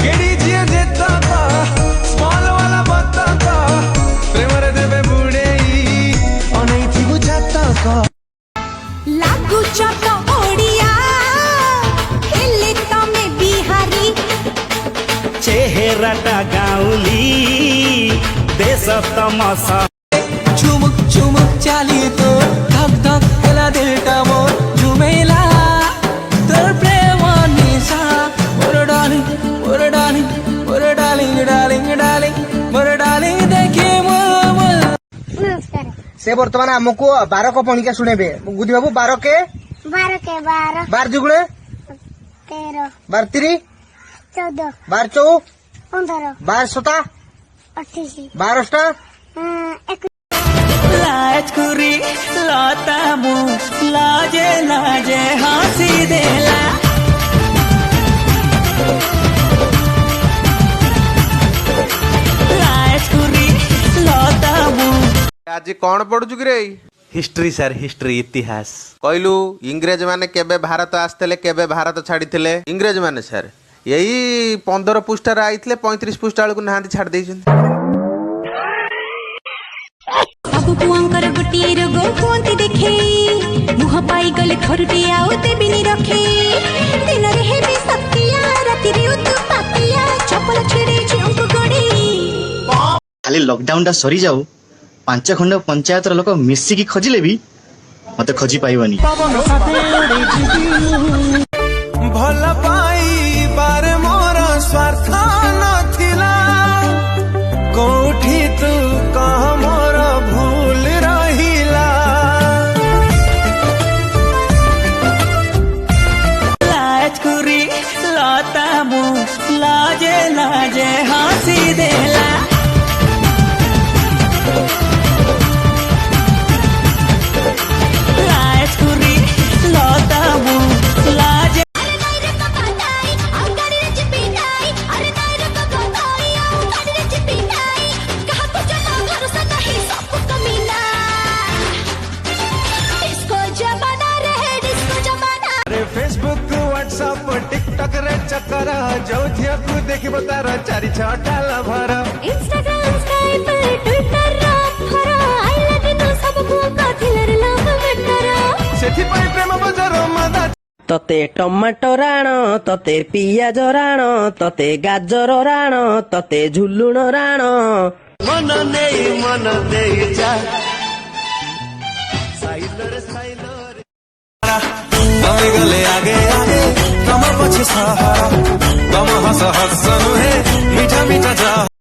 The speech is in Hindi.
गेड़ी जिए जेता का स्मॉल वाला बत्ता का प्रेम रे देवे बुड़ेई अनै थी बुझाता का लागू चट ओडिया हेले तमे बिहारी चेहराटा गाउली देश तमाशा चुमुक चुमुक चाली तो धक धक हेला दिलटा मोर झुमेला तोर प्रेम निशा मोर डार्लिंग मोर डार्लिंग मोर डार्लिंग डार्लिंग डार्लिंग मोर डार्लिंग देखे मोर नमस्कार से बर्तमान हमको 12 को पणिका सुनेबे गुदी बाबू 12 के 12 जुगुणे 13 12 3 14 12 चौ 15 12 सता 28 12 टा लाजकुरी लाता मु लाजे लाजे हंसी देला लाजकुरी लाता मु आज कौन पढ़ुचु कि रे? हिस्ट्री सर हिस्ट्री इतिहास कहलु इंग्रेज माने केबे भारत आस्ते केबे भारत छाड़ी इंग्रेज माने सर यही 15 पृष्ठार आईଥିଲେ 35 पृष्ठा बेलू नहांती छाड़ देइछन सबु पुआंकर गुटिए रोग कुंती देखे मुह पाई गले खरुटी आउ देबिनी रखे दिन रे हेबी सतिया राति रे उतु पातिया चपल छिड़े झुंक गड़ी खाली लॉकडाउन टा सरी जाऊ 5 खंड पंचायत लोक मिसिकी खोजिले भी मते खोजी पाइबनी भल पाई बारे मोर स्वार्थ नथिला कोठी तू कह मोर भूल रहिला लाजकुरी लाता मु लाजे लाजे हंसी देला लाजकुरी लाता मु लाजे अरे फेसबुक व्हाट्सएप टिकटॉक रे चक्कर जो को देखिबो तार 4-6 लभर इंस्टाग्राम स्काइप ट्विटर फर आइला दिनो सब को काथिलर लव मटर सेथि पई प्रेम बजार मदा तते टमाटो राण तते पियाज राण तते गाजर राण तते झुलुण राण मन देई जा साइलर तमे गले आगे आगे तम पछे सहारा तम हस हसन